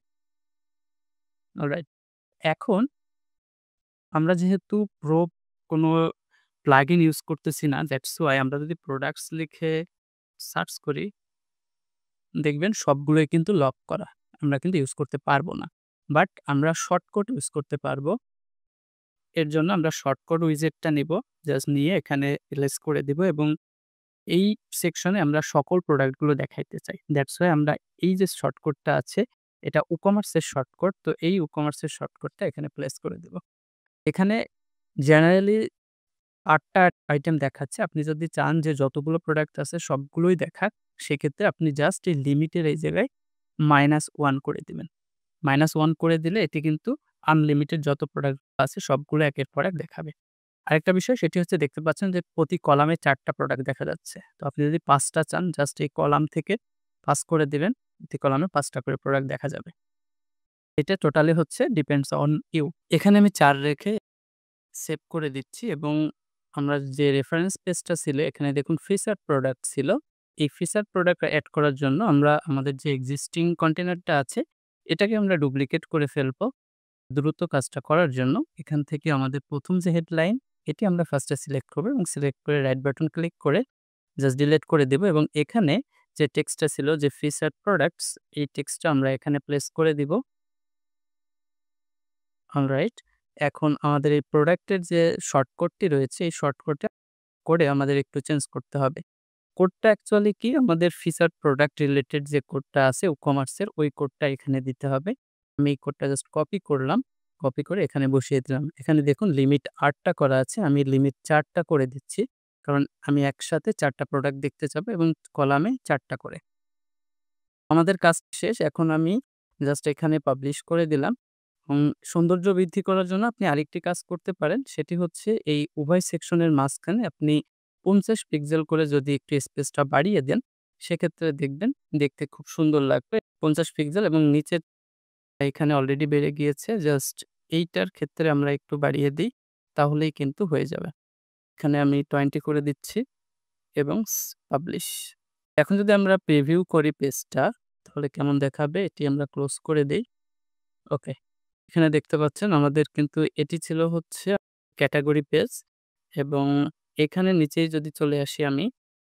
অলরাইট। এখন আমরা যেহেতু কোনো প্লাগইন ইউজ করতেছি না, দ্যাটস ওয়াই আমরা যদি প্রোডাক্টস লিখে সার্চ করি, দেখবেন সবগুলোই কিন্তু লক করা। আমরা কিন্তু ইউজ করতে পারব না। বাট আমরা শর্টকাট ইউজ করতে পারব। এর জন্য আমরা শর্টকাট উইজেটটা নিব। জাস্ট নিয়ে এখানে প্লেস করে দিব এবং এই সেকশনে আমরা সকল প্রোডাক্টগুলো দেখাইতে চাই। দ্যাটস ওয়াই আমরা এই যে শর্টকাটটা আছে এটা WooCommerce এর শর্টকাট। তো এই WooCommerce এর শর্টকাটটা এখানে প্লেস করে দিব। এখানে জেনারেলি ৮ টা আইটেম দেখাচ্ছে। আপনি যদি চান যে যতগুলো প্রোডাক্ট আছে সবগুলোই দেখাক, সেক্ষেত্রে আপনি জাস্ট এই লিমিটের এই জায়গায় -1 করে দিবেন। -1 করে দিলে এটি কিন্তু আনলিমিটেড যত প্রোডাক্ট আছে সবগুলো একের পর এক দেখাবে। আরেকটা বিষয় সেটি হচ্ছে দেখতে পাচ্ছেন যে প্রতি কলামে ৪ টা প্রোডাক্ট দেখা যাচ্ছে। তো আপনি যদি ৫ টা চান জাস্ট এই কলাম থেকে ৫ করে দিবেন। প্রতি কলামে ৫ টা করে প্রোডাক্ট দেখা যাবে। এটা টোটালি হচ্ছে ডিপেন্ডস অন ইউ। এখানে আমি ৪ রেখে সেভ করে দিচ্ছি এবং আমরা যে রেফারেন্স পেজটা ছিল এখানে দেখুন ফিচার প্রোডাক্ট ছিল। এই ফিচার প্রোডাক্ট এড করার জন্য আমরা আমাদের যে এক্সিস্টিং কন্টেইনারটা আছে এটাকে আমরা ডুপ্লিকেট করে ফেলবো। দ্রুত কাজটা করার জন্য এখান থেকে আমাদের ১ম যে হেডলাইন এটি আমরা ফার্স্টে সিলেক্ট করব এবং সিলেক্ট করে রাইট বাটন ক্লিক করে জাস্ট ডিলিট করে দেব এবং এখানে যে টেক্সটটা ছিল যে ফিচার প্রোডাক্টস এই টেক্সটটা আমরা এখানে প্লেস করে দিব। অলরাইট। এখন আমাদের এই প্রোডাক্টের যে শর্টকাটটি রয়েছে এই শর্টকাটটা করে আমাদের একটু চেঞ্জ করতে হবে। কোডটা অ্যাকচুয়ালি কি আমাদের ফিচার প্রোডাক্ট রিলেটেড যে কোডটা আছে WooCommerce এর ওই কোডটা এখানে দিতে হবে। আমি এই কোডটা জাস্ট কপি করলাম। কপি করে এখানে বসিয়ে দিলাম। এখানে দেখুন লিমিট ৮ টা করা আছে। আমি লিমিট ৪ টা করে দিচ্ছি। কারণ আমি একসাথে ৪ টা প্রোডাক্ট দেখতে চাবো এবং কলামে ৪ টা করে। আমাদের কাজ শেষ। এখন আমি জাস্ট এখানে পাবলিশ করে দিলাম। সৌন্দর্য বৃদ্ধি করার জন্য আপনি আরেকটি কাজ করতে পারেন। সেটি হচ্ছে এই উভয় সেকশনের মাঝখানে আপনি ৫০ পিক্সেল করে যদি একটু স্পেসটা বাড়িয়ে দেন, সেক্ষেত্রে দেখবেন দেখতে খুব সুন্দর লাগবে। ৫০ পিক্সেল এবং নিচের এখানে অলরেডি বেড়ে গিয়েছে। জাস্ট এইটার ক্ষেত্রে আমরা একটু বাড়িয়ে দিই, তাহলেই কিন্তু হয়ে যাবে। এখানে আমি 20 করে দিচ্ছি এবং পাবলিশ। এখন যদি আমরা প্রিভিউ করি পেজটা, তাহলে কেমন দেখাবে এটি আমরা ক্লোজ করে দেই। ওকে। এখানে দেখতে পাচ্ছেন আমাদের কিন্তু এটি ছিল হচ্ছে ক্যাটেগরি পেজ এবং এখানে নিচেই যদি চলে আসি আমি,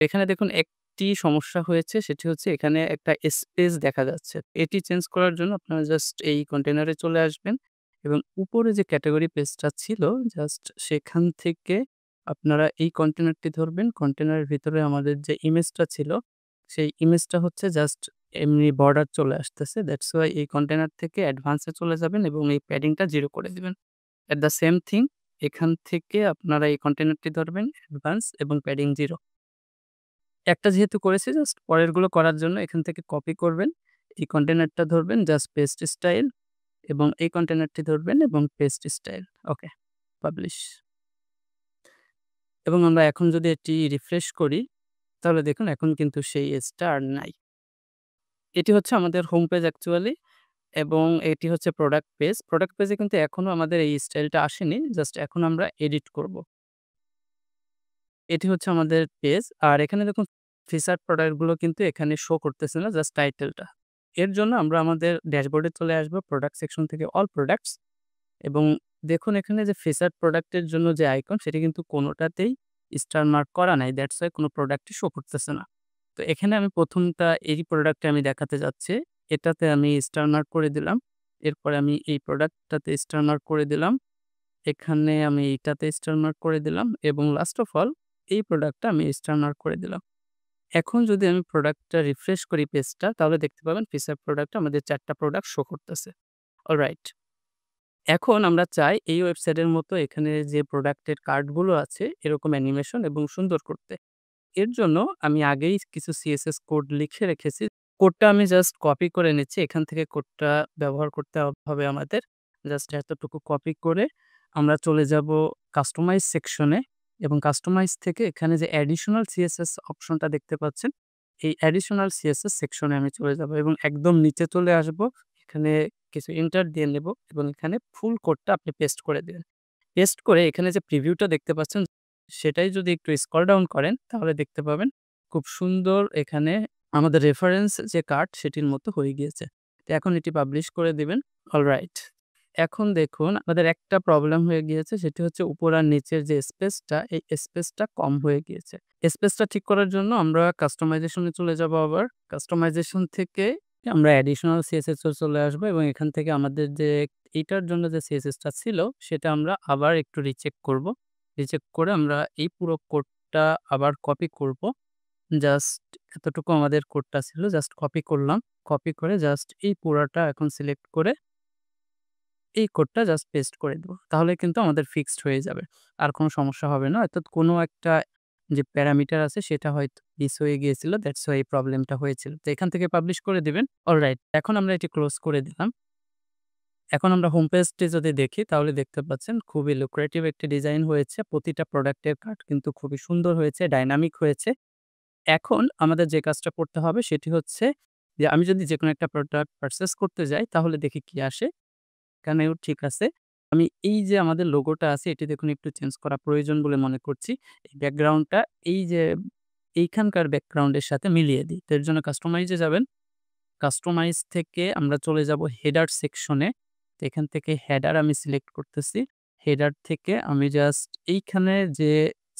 এখানে দেখুন একটি সমস্যা হয়েছে সেটি হচ্ছে এখানে একটা স্পেস দেখা যাচ্ছে। এটি চেঞ্জ করার জন্য আপনারা জাস্ট এই কন্টেইনারে চলে আসবেন এবং উপরে যে ক্যাটেগরি পেজটা ছিল জাস্ট সেখান থেকে আপনারা এই কন্টেইনারটি ধরবেন। কন্টেইনারের ভিতরে আমাদের যে ইমেজটা ছিল, সেই ইমেজটা হচ্ছে জাস্ট এমনি বর্ডার চলে আসতেছে। দ্যাটস ওয়াই এই কন্টেইনার থেকে অ্যাডভান্স এ চলে যাবেন এবং এই প্যাডিংটা 0 করে দিবেন। এট দ্য সেম থিং এখান থেকে আপনারা এই কন্টেইনারটি ধরবেন অ্যাডভান্স এবং প্যাডিং 0। একটা যেহেতু করেছি জাস্ট পরেরগুলো করার জন্য এখান থেকে কপি করবেন। এই কন্টেইনারটা ধরবেন জাস্ট পেস্ট স্টাইল এবং এই কন্টেনারটি ধরবেন এবং পেস্ট স্টাইল। ওকে, পাবলিশ। এবং আমরা এখন যদি এটি রিফ্রেশ করি, তাহলে দেখুন এখন কিন্তু সেই এজটা আর নাই। এটি হচ্ছে আমাদের হোম পেজ অ্যাকচুয়ালি, এবং এটি হচ্ছে প্রোডাক্ট পেজ। প্রোডাক্ট পেজে কিন্তু এখনো আমাদের এই স্টাইলটা আসেনি। জাস্ট এখন আমরা এডিট করব। এটি হচ্ছে আমাদের পেজ। আর এখানে দেখুন ফিচার্ড প্রোডাক্ট গুলো কিন্তু এখানে শো করতেছে না, জাস্ট টাইটেলটা। এর জন্য আমরা আমাদের ড্যাশবোর্ডে চলে আসবো প্রোডাক্ট সেকশন থেকে অল প্রোডাক্টস, এবং দেখুন এখানে যে ফিচার্ড প্রোডাক্ট এর জন্য যে আইকন সেটি কিন্তু কোনোটাতেই স্টার মার্ক করা নাই। দ্যাটস ওয়াই কোনো প্রোডাক্টই শো করতেছে না। তো এখানে আমি ১ম টা এই প্রোডাক্টটা আমি দেখাতে যাচ্ছি। এটাতে আমি স্টার মার্ক করে দিলাম। এরপরে আমি এই প্রোডাক্টটাতে স্টার মার্ক করে দিলাম। এখানে আমি এইটাতে স্টার মার্ক করে দিলাম এবং লাস্ট অফ অল এই প্রোডাক্টটা আমি স্টার মার্ক করে দিলাম। এখন যদি আমি প্রোডাক্টটা রিফ্রেশ করি পেজটা, তাহলে দেখতে পাবেন ফিচার প্রোডাক্টে আমাদের ৪ টা প্রোডাক্ট শো করতেছে। অলরাইট। এখন আমরা চাই এই ওয়েবসাইটের মতো এখানে যে প্রোডাক্টের কার্ডগুলো আছে এরকম অ্যানিমেশন এবং সুন্দর করতে। এর জন্য আমি আগেই কিছু সিএসএস কোড লিখে রেখেছি। কোডটা আমি জাস্ট কপি করে নিচ্ছি। এখান থেকে কোডটা ব্যবহার করতে হবে আমাদের। জাস্ট এতটুকু কপি করে আমরা চলে যাব কাস্টমাইজ সেকশনে, এবং কাস্টমাইজ থেকে এখানে যে অ্যাডিশনাল সিএসএস অপশনটা দেখতে পাচ্ছেন, এই অ্যাডিশনাল সিএসএস সেকশনে আমি চলে যাব এবং একদম নিচে চলে আসব। এখানে কিছু এন্টার দিয়ে নেব এবং এখানে ফুল কোডটা আপনি পেস্ট করে দিবেন। পেস্ট করে এখানে যে প্রিভিউটা দেখতে পাচ্ছেন, সেটাই যদি একটু স্ক্রল ডাউন করেন তাহলে দেখতে পাবেন খুব সুন্দর এখানে আমাদের রেফারেন্স যে কার্ড সেটির মতো হয়ে গিয়েছে। তো এখন এটি পাবলিশ করে দিবেন। অলরাইট। এখন দেখুন আমাদের একটা প্রবলেম হয়ে গিয়েছে, সেটি হচ্ছে উপর আর নিচের যে স্পেসটা, এই স্পেসটা কম হয়ে গিয়েছে। স্পেসটা ঠিক করার জন্য আমরা কাস্টমাইজেশন এ চলে যাব আবার। কাস্টমাইজেশন থেকে আমরা অ্যাডিশনাল সিএসএস এ চলে আসবো এবং এখান থেকে আমাদের যে এইটার জন্য যে সিএসএসটা ছিল সেটা আমরা আবার একটু রিচেক করব। রিচেক করে আমরা এই পুরো কোডটা আবার কপি করব। জাস্ট এতটুকু আমাদের কোডটা ছিল, জাস্ট কপি করলাম। কপি করে জাস্ট এই পুরাটা এখন সিলেক্ট করে এই কোডটা জাস্ট পেস্ট করে দেব। তাহলে কিন্তু আমাদের ফিক্সড হয়ে যাবে। আর কোনো সমস্যা হবে না। অর্থাৎ কোনো একটা যে প্যারামিটার আছে সেটা হয়তো মিস হয়ে গিয়েছিল। দ্যাটস ওয়াই এই প্রবলেমটা হয়েছিল। তো এখান থেকে পাবলিশ করে দিবেন। অলরাইট। এখন আমরা এটি ক্লোজ করে দিলাম। এখন আমরা হোম পেজটি যদি দেখি তাহলে দেখতে পাচ্ছেন খুবই লুক্রেটিভ একটি ডিজাইন হয়েছে। প্রতিটা প্রোডাক্টের কার্ড কিন্তু খুবই সুন্দর হয়েছে, ডাইনামিক হয়েছে। এখন আমাদের যে কাজটা করতে হবে সেটি হচ্ছে যে আমি যদি যেকোনো একটা প্রোডাক্ট পারচেজ করতে যাই তাহলে দেখি কি আসে। এখানেও ঠিক আছে। আমি এই যে আমাদের লোগোটা আছে এটি দেখুন একটু চেঞ্জ করা প্রয়োজন বলে মনে করছি। এই ব্যাকগ্রাউন্ডটা এই যে এইখানকার ব্যাকগ্রাউন্ডের সাথে মিলিয়ে দিই। তো এর জন্য কাস্টমাইজ এ যাবেন। কাস্টমাইজ থেকে আমরা চলে যাব হেডার সেকশনে। তো এখান থেকে হেডার আমি সিলেক্ট করতেছি। হেডার থেকে আমি জাস্ট এইখানে যে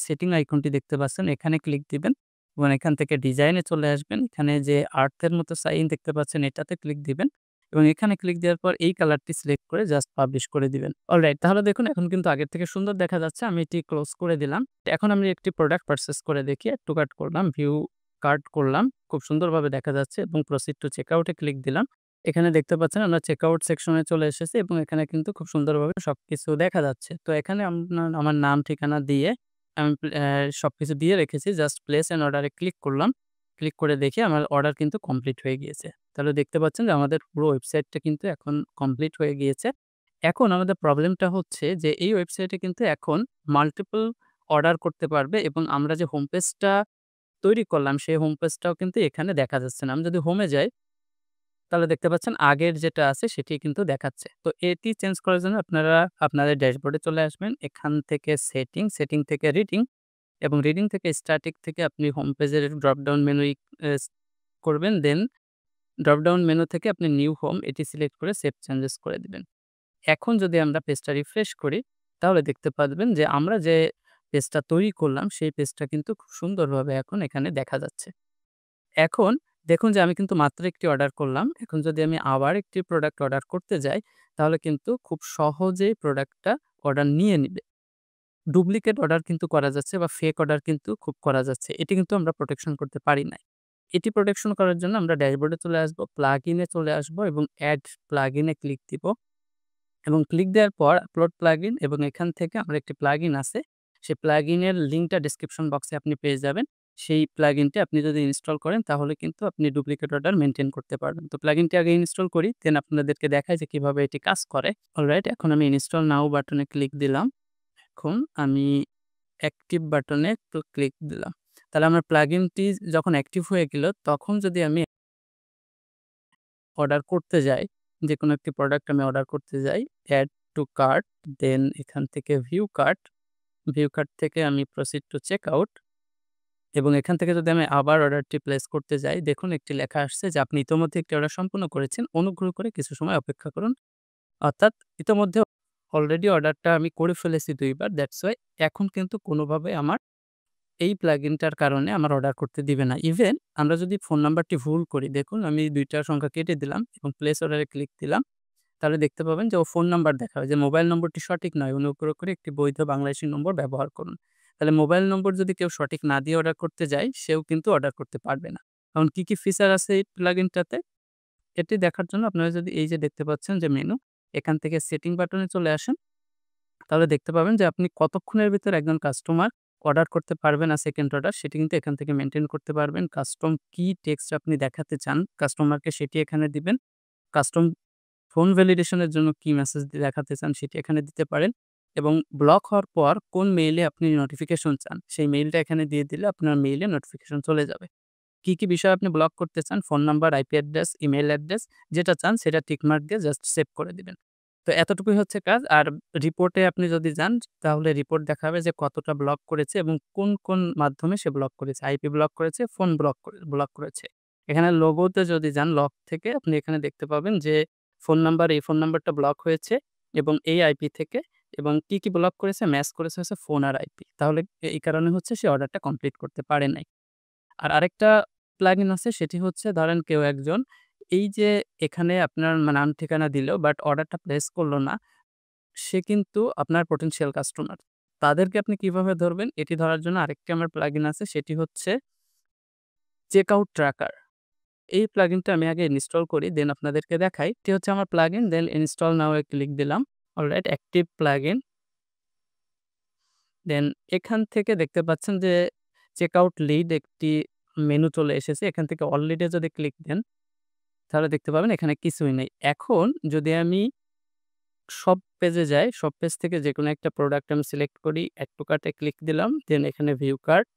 সেটিং আইকনটি দেখতে পাচ্ছেন এখানে ক্লিক দিবেন এবং এখান থেকে ডিজাইনে চলে আসবেন। এখানে যে আর্থের মতো সাইন দেখতে পাচ্ছেন এটাতে ক্লিক দিবেন এবং এখানে ক্লিক দেওয়ার পর এই কালারটি সিলেক্ট করে জাস্ট পাবলিশ করে দিবেন। অলরাইট, তাহলে দেখুন এখন কিন্তু আগের থেকে সুন্দর দেখা যাচ্ছে। আমি এটি ক্লোজ করে দিলাম। এখন আমি একটি প্রোডাক্ট পারচেজ করে দেখি। এড টু কার্ট করলাম, ভিউ কার্ট করলাম। খুব সুন্দরভাবে দেখা যাচ্ছে এবং proceed to checkout A click দিলাম। এখানে দেখতে পাচ্ছেন আমরা চেকআউট সেকশনে চলে এসেছি এবং এখানে কিন্তু খুব সুন্দরভাবে সবকিছু দেখা যাচ্ছে। তো এখানে আমার নাম ঠিকানা দিয়ে আমি সবকিছু দিয়ে রেখেছি। Just place an order A click করলাম। ক্লিক করে দেখি আমার অর্ডার কিন্তু কমপ্লিট হয়ে গিয়েছে। তাহলে দেখতে পাচ্ছেন যে আমাদের পুরো ওয়েবসাইটটা কিন্তু এখন কমপ্লিট হয়ে গিয়েছে। এখন আমাদের প্রবলেমটা হচ্ছে যে এই ওয়েবসাইটে কিন্তু এখন মাল্টিপল অর্ডার করতে পারবে এবং আমরা যে হোম পেজটা তৈরি করলাম সেই হোম পেজটাও কিন্তু এখানে দেখা যাচ্ছে না। আমি যদি হোমে যাই তাহলে দেখতে পাচ্ছেন আগের যেটা আছে সেটি কিন্তু দেখাচ্ছে। তো এটি চেঞ্জ করার জন্য আপনারা আপনাদের ড্যাশবোর্ডে চলে আসবেন। এখান থেকে সেটিং, সেটিং থেকে রিডিং এবং রিডিং থেকে স্ট্যাটিক থেকে আপনি হোম পেজের ড্রপ ডাউন মেনু করবেন। দেন ড্রপ ডাউন মেনু থেকে আপনি নিউ হোম এটি সিলেক্ট করে সেভ চেঞ্জেস করে দিবেন। এখন যদি আমরা পেজটা রিফ্রেশ করি তাহলে দেখতে পারবেন যে আমরা যে পেজটা তৈরি করলাম সেই পেজটা কিন্তু খুব সুন্দরভাবে এখন এখানে দেখা যাচ্ছে। এখন দেখুন যে আমি কিন্তু মাত্র একটি অর্ডার করলাম। এখন যদি আমি আবার একটি প্রোডাক্ট অর্ডার করতে যাই, তাহলে কিন্তু খুব সহজেই প্রোডাক্টটা অর্ডার নিয়ে নিবে। ডুপ্লিকেট অর্ডার কিন্তু করা যাচ্ছে বা ফেক অর্ডার কিন্তু খুব করা যাচ্ছে। এটি কিন্তু আমরা প্রোটেকশন করতে পারি নাই। এটি প্রোটেকশন করার জন্য আমরা ড্যাশবোর্ডে চলে আসবো, প্লাগইন এ চলে আসবো এবং এড প্লাগইন এ ক্লিক দিব এবং ক্লিক দেওয়ার পর আপলোড প্লাগইন এবং এখান থেকে আমার একটি প্লাগইন আছে। সেই প্লাগইনের লিঙ্কটা ডেসক্রিপশন বক্সে আপনি পেয়ে যাবেন। সেই প্লাগইনটি আপনি যদি ইনস্টল করেন তাহলে কিন্তু আপনি ডুপ্লিকেট অর্ডার মেইনটেইন করতে পারবেন। তো প্লাগইনটি আগে ইনস্টল করি, দেন আপনাদেরকে দেখাই যে কিভাবে এটি কাজ করে। অলরাইট, এখন আমি ইনস্টল নাও বাটনে ক্লিক দিলাম। এখন আমি অ্যাক্টিভ বাটনে একটু ক্লিক দিলাম। তাহলে আমার প্লাগইনটি যখন অ্যাক্টিভ হয়ে গেল, তখন যদি আমি অর্ডার করতে যাই, যেকোনো একটি প্রোডাক্ট আমি অর্ডার করতে যাই, এড টু কার্ট, দেন এখান থেকে ভিউ কার্ট, ভিউ কার্ট থেকে আমি প্রসিড টু চেকআউট এবং এখান থেকে যদি আমি আবার অর্ডারটি প্লেস করতে যাই, দেখুন একটি লেখা আসছে যে আপনি ইতোমধ্যে একটি অর্ডার সম্পূর্ণ করেছেন। অনুগ্রহ করে কিছু সময় অপেক্ষা করুন। অর্থাৎ ইতোমধ্যে অলরেডি অর্ডারটা আমি করে ফেলেছি ২ বার। দ্যাটস ওয়াই এখন কিন্তু কোনোভাবে আমার এই প্লাগইনটার কারণে আমার অর্ডার করতে দিবে না। ইভেন আমরা যদি ফোন নাম্বারটি ভুল করি, দেখুন আমি ২ টা সংখ্যা কেটে দিলাম এবং প্লেস অর্ডারে ক্লিক দিলাম। তাহলে দেখতে পাবেন যে ও ফোন নাম্বার দেখাবে যে মোবাইল নম্বরটি সঠিক নয়। অনুগ্রহ করে একটি বৈধ বাংলাদেশী নম্বর ব্যবহার করুন। তাহলে মোবাইল নম্বর যদি কেউ সঠিক না দিয়ে অর্ডার করতে যায়, সেও কিন্তু অর্ডার করতে পারবে না। এখন কি ফিচার আছে এই প্লাগইনটাতে? এটি দেখার জন্য আপনারা যদি এই যে দেখতে পাচ্ছেন যে মেনু, এখান থেকে সেটিং বাটনে চলে আসেন। তাহলে দেখতে পাবেন যে আপনি কতক্ষণের ভিতরে একজন কাস্টমার অর্ডার করতে পারবে না সেকেন্ড অর্ডার, সেটি কিন্তু এখান থেকে মেইনটেইন করতে পারবেন। কাস্টম কি টেক্সট আপনি দেখাতে চান কাস্টমারকে, সেটি এখানে দিবেন। কাস্টম ফোন ভ্যালিডেশন এর জন্য কি মেসেজ দেখাতে চান সেটি এখানে দিতে পারেন এবং ব্লক হওয়ার পর কোন মেইলে আপনি নোটিফিকেশন চান সেই মেইলটা এখানে দিয়ে দিলে আপনার মেইলে নোটিফিকেশন চলে যাবে। কি বিষয় আপনি ব্লক করতে চান, phone number, IP address, email address যেটা চান সেটা টিক মার্ক দিয়ে জাস্ট সেভ করে দিবেন। তো এতটুকুই হচ্ছে কাজ। আর রিপোর্টে আপনি যদি যান তাহলে রিপোর্ট দেখাবে যে কতটা ব্লক করেছে এবং কোন মাধ্যমে সে ব্লক করেছে। আইপি ব্লক করেছে, ফোন ব্লক করেছে। এখানে লোগোতে যদি যান লক থেকে আপনি এখানে দেখতে পাবেন যে ফোন নাম্বার, এই ফোন নাম্বারটা ব্লক হয়েছে এবং এই আইপি থেকে এবং কি ব্লক করেছে, ম্যাচ করেছে হচ্ছে ফোন আর আইপি। তাহলে এই কারণে হচ্ছে সে অর্ডারটা কমপ্লিট করতে পারে নাই। আর আরেকটা প্লাগইন আছে সেটি হচ্ছে ধরেন কেউ একজন এই যে এখানে আপনার নাম ঠিকানা দিলো বাট অর্ডারটা প্লেস করল না। সে কিন্তু আপনার পটেনশিয়াল কাস্টমার। তাদেরকে আপনি কিভাবে ধরবেন? এটি ধরার জন্য আরেকটি আমার প্লাগইন আছে সেটি হচ্ছে চেকআউট ট্র্যাকার। এই প্লাগইনটা আমি আগে ইনস্টল করি দেন আপনাদেরকে দেখাই। এটি হচ্ছে আমার প্লাগইন, দেন ইনস্টল নাও এ ক্লিক দিলাম। Alright, active plugin. দেন এখান থেকে দেখতে পাচ্ছেন যে চেকআউট লিড একটি মেনু চলে এসেছে। এখান থেকে অল লিড এ যদি ক্লিক দেন তাহলে দেখতে পাবেন এখানে কিছুই নেই। এখন যদি আমি সব পেজে যাই, সব পেজ থেকে যেকোনো একটা প্রোডাক্ট আমি সিলেক্ট করি, এড টু কার্ট এ ক্লিক দিলাম, দেন এখানে ভিউ কার্ট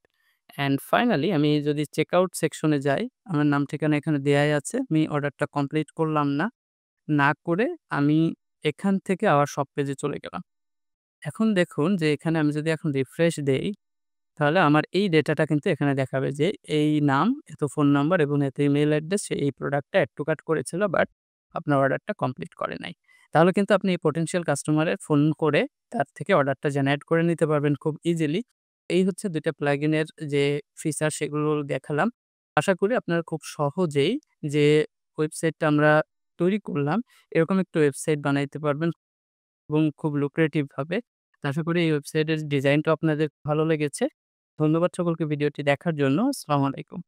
অ্যান্ড ফাইনালি আমি যদি চেকআউট সেকশনে যাই, আমার নাম ঠিকানা এখানে দেয়াই আছে। আমি অর্ডারটা কমপ্লিট করলাম না। না করে আমি এখান থেকে আবার সব পেজে চলে গেলাম। এখন দেখুন যে এখানে আমি যদি এখন রিফ্রেশ দেই, তাহলে আমার এই ডেটাটা কিন্তু এখানে দেখাবে যে এই নাম, এত ফোন নাম্বার এবং এত ইমেইল অ্যাড্রেস সে এই প্রোডাক্টটা এড টু কার্ট করেছিল বাট আপনার অর্ডারটা কমপ্লিট করে নাই। তাহলে কিন্তু আপনি এই পটেনশিয়াল কাস্টমারের ফোন করে তার থেকে অর্ডারটা জেনারেট করে নিতে পারবেন খুব ইজিলি। এই হচ্ছে ২ টা প্লাগইনের যে ফিচার সেগুলো দেখালাম। আশা করি আপনারা খুব সহজেই যে ওয়েবসাইটটা আমরা তৈরি করলাম, এরকম একটি ওয়েবসাইট বানাইতে পারবেন এবং খুব লুক্রেটিভ ভাবে। তো আশা করি এই ওয়েবসাইটের ডিজাইনটাও আপনাদের ভালো লেগেছে। ধন্যবাদ সকলকে ভিডিওটি দেখার জন্য। আসসালামু আলাইকুম।